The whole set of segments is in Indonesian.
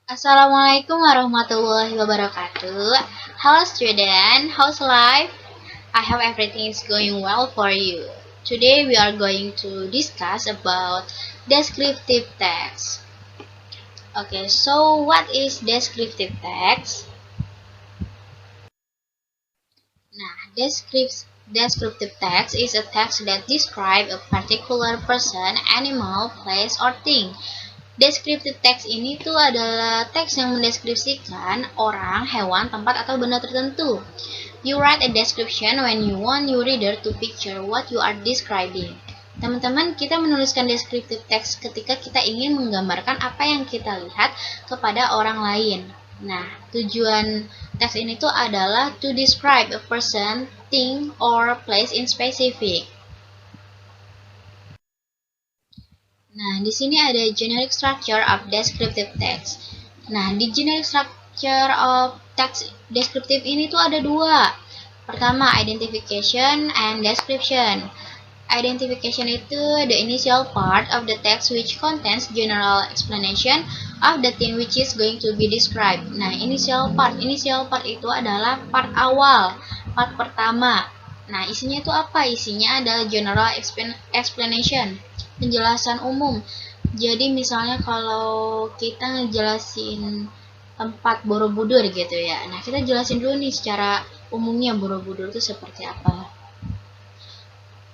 Assalamualaikum warahmatullahi wabarakatuh. Hello student, how's life? I hope everything is going well for you. Today we are going to discuss about descriptive text. Okay, so what is descriptive text? Descriptive text is a text that describes a particular person, animal, place, or thing. Descriptive text ini tuh adalah teks yang mendeskripsikan orang, hewan, tempat, atau benda tertentu. You write a description when you want your reader to picture what you are describing. Teman-teman, kita menuliskan descriptive text ketika kita ingin menggambarkan apa yang kita lihat kepada orang lain. Nah, tujuan teks ini tuh adalah to describe a person, thing, or place in specific. Nah, di sini ada generic structure of descriptive text. Nah, di generic structure of text descriptive ini tuh ada dua. Pertama, identification and description. Identification itu the initial part of the text which contains general explanation of the thing which is going to be described. Nah, initial part itu adalah part awal, part pertama. Nah, isinya itu apa? Isinya adalah general explanation, penjelasan umum. Jadi misalnya kalau kita ngejelasin tempat Borobudur gitu ya. Nah, kita jelasin dulu nih secara umumnya Borobudur itu seperti apa.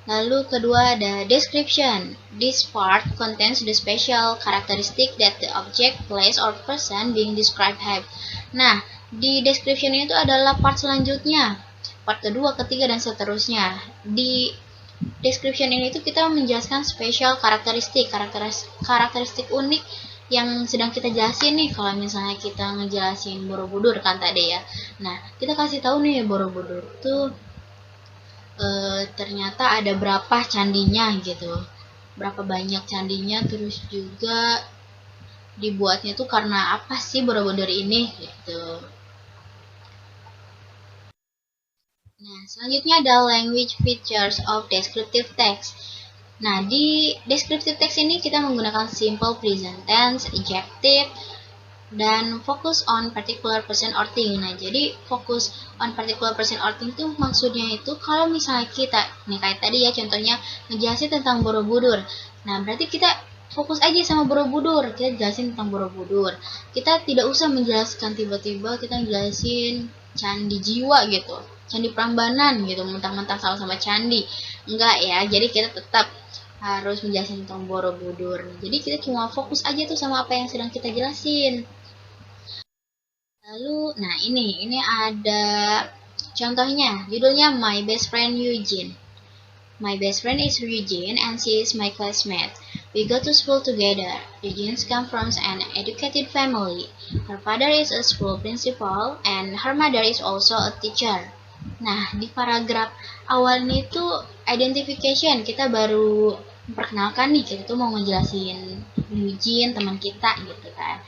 Lalu kedua ada description. This part contains the special characteristic that the object, place, or person being described have. Nah, di description itu adalah part selanjutnya. Part kedua, ketiga, dan seterusnya. Di description ini tuh kita menjelaskan special karakteristik unik yang sedang kita jelasin nih. Kalau misalnya kita ngejelasin Borobudur kan tadi ya. Nah, kita kasih tahu nih Borobudur tuh ternyata ada berapa candinya gitu, berapa banyak candinya, terus juga dibuatnya tuh karena apa sih Borobudur ini gitu. Nah, selanjutnya ada language features of descriptive text. Nah, di descriptive text ini kita menggunakan simple present tense, adjective, dan fokus on particular person or thing. Nah, jadi fokus on particular person or thing itu maksudnya itu kalau misalnya kita, nih kayak tadi ya contohnya ngejelasin tentang Borobudur. Nah, berarti kita fokus aja sama Borobudur, kita jelasin tentang Borobudur. Kita tidak usah menjelaskan tiba-tiba kita jelasin Candi Jiwa gitu, Candi Prambanan gitu, mentang-mentang sama-sama candi. Enggak ya, jadi kita tetap harus menjelaskan tentang Borobudur. Jadi kita cuma fokus aja tuh sama apa yang sedang kita jelasin. Lalu, nah ini ada contohnya, judulnya My Best Friend Eugene. My best friend is Eugene and she is my classmate. We go to school together. Eugene comes from an educated family. Her father is a school principal and her mother is also a teacher. Nah, di paragraf awal ini tuh identification, kita baru memperkenalkan nih, kita tuh mau ngejelasin Eugene, teman kita gitu kan.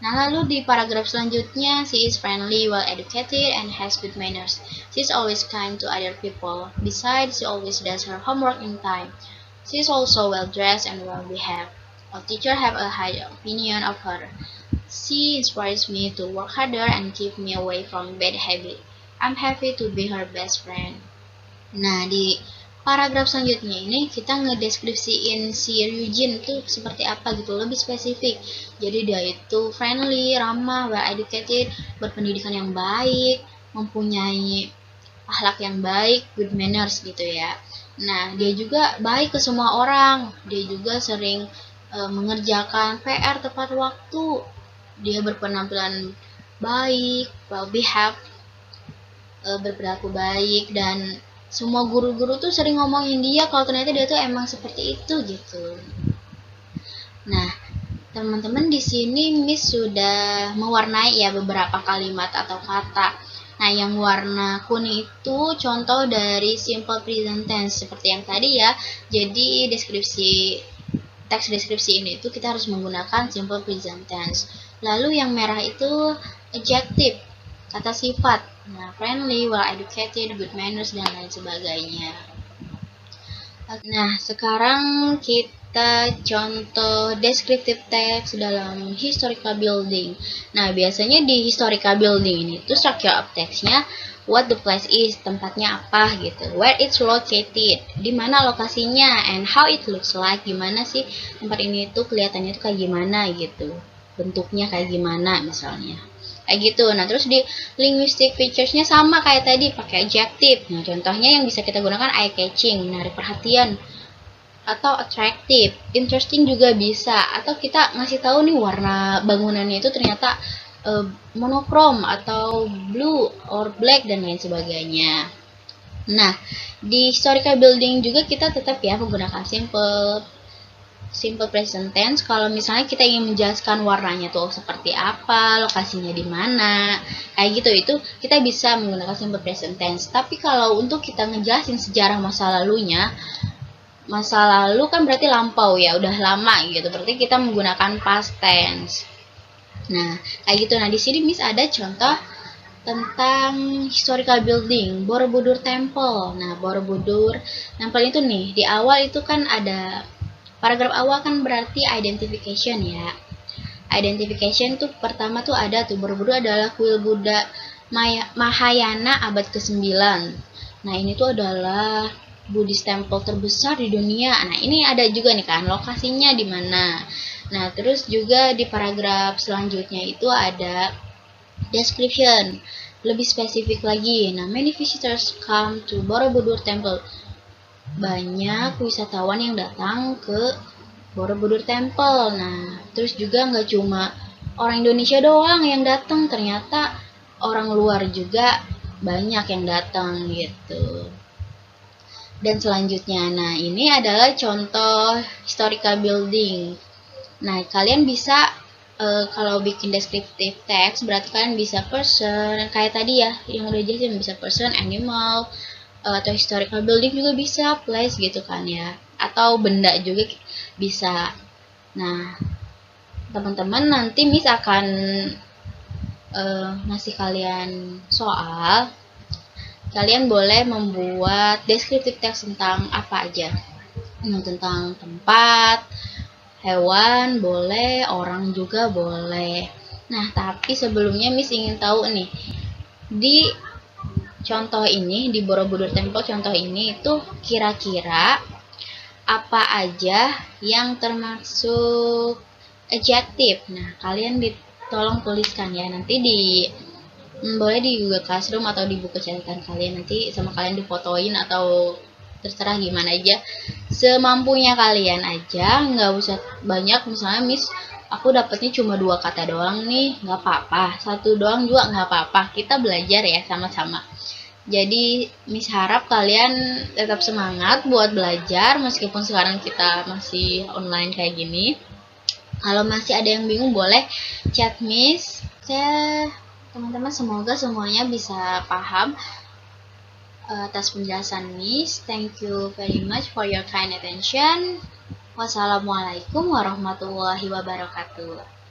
Nah, lalu di paragraf selanjutnya, she is friendly, well-educated, and has good manners. She is always kind to other people. Besides, she always does her homework in time. She is also well-dressed and well-behaved. All teachers have a high opinion of her. She inspires me to work harder and keep me away from bad habits. I'm happy to be her best friend. Nah, di paragraf selanjutnya ini kita ngedeskripsiin si Eugene tuh seperti apa gitu, lebih spesifik. Jadi dia itu friendly, ramah, well educated, berpendidikan yang baik, mempunyai akhlak yang baik, good manners gitu ya. Nah, dia juga baik ke semua orang. Dia juga sering mengerjakan PR tepat waktu. Dia berpenampilan baik, well behaved, berperilaku baik, dan semua guru-guru tuh sering ngomongin dia kalau ternyata dia tuh emang seperti itu gitu. Nah, teman-teman di sini Miss sudah mewarnai ya beberapa kalimat atau kata. Nah, yang warna kuning itu contoh dari simple present tense seperti yang tadi ya. Jadi teks deskripsi ini tuh kita harus menggunakan simple present tense. Lalu yang merah itu adjective, kata sifat. Nah, friendly, well educated, good manners, dan lain sebagainya. Nah, sekarang kita contoh descriptive text dalam historical building. Nah, biasanya di historical building ini tuh structure of text-nya what the place is, tempatnya apa gitu, where it's located, di mana lokasinya, and how it looks like, gimana sih tempat ini tuh kelihatannya tuh kayak gimana gitu, bentuknya kayak gimana misalnya. Kayak gitu. Nah, terus di linguistic features-nya sama kayak tadi, pakai adjective. Nah, contohnya yang bisa kita gunakan eye catching, menarik perhatian, atau attractive, interesting juga bisa, atau kita ngasih tahu nih warna bangunannya itu ternyata monokrom atau blue or black dan lain sebagainya. Nah, di historical building juga kita tetap ya menggunakan simple present tense kalau misalnya kita ingin menjelaskan warnanya tuh seperti apa, lokasinya di mana, kayak gitu, itu kita bisa menggunakan simple present tense. Tapi kalau untuk kita ngejelasin sejarah masa lalunya, masa lalu kan berarti lampau ya, udah lama gitu, berarti kita menggunakan past tense. Nah, kayak gitu. Nah, di sini Miss ada contoh tentang historical building, Borobudur Temple. Nah, Borobudur Temple itu nih, di awal itu kan ada paragraf awal kan berarti identification ya. Identification tuh pertama tuh ada tuh, Borobudur adalah kuil Buddha Mahayana abad ke-9. Nah, ini tuh adalah Buddhist temple terbesar di dunia. Nah, ini ada juga nih kan lokasinya di mana. Nah, terus juga di paragraf selanjutnya itu ada description, lebih spesifik lagi. Nah, many visitors come to Borobudur Temple. Banyak wisatawan yang datang ke Borobudur Temple. Nah, terus juga nggak cuma orang Indonesia doang yang datang, ternyata orang luar juga banyak yang datang gitu. Dan selanjutnya, nah ini adalah contoh historical building. Nah, kalian bisa kalau bikin descriptive text berarti kalian bisa person, kayak tadi ya yang udah jelasin, bisa person, animal, atau historical building juga bisa, place gitu kan ya, atau benda juga bisa. Nah, teman-teman nanti Miss akan ngasih kalian soal, kalian boleh membuat descriptive text tentang apa aja. Tentang tempat, hewan boleh, orang juga boleh. Nah, tapi sebelumnya Miss ingin tahu nih, di contoh ini, di Borobudur Temple contoh ini itu kira-kira apa aja yang termasuk adjective. Nah, kalian tolong tuliskan ya, nanti boleh di Google Classroom atau di buku catatan kalian, nanti sama kalian difotoin atau terserah gimana aja, semampunya kalian aja, nggak usah banyak. Misalnya Miss aku dapetnya cuma 2 kata doang nih, nggak apa-apa, 1 doang juga nggak apa-apa, kita belajar ya sama-sama. Jadi Miss harap kalian tetap semangat buat belajar meskipun sekarang kita masih online kayak gini. Kalau masih ada yang bingung boleh chat Miss. Teman-teman semoga semuanya bisa paham atas penjelasan Miss. Thank you very much for your kind attention. Wassalamualaikum warahmatullahi wabarakatuh.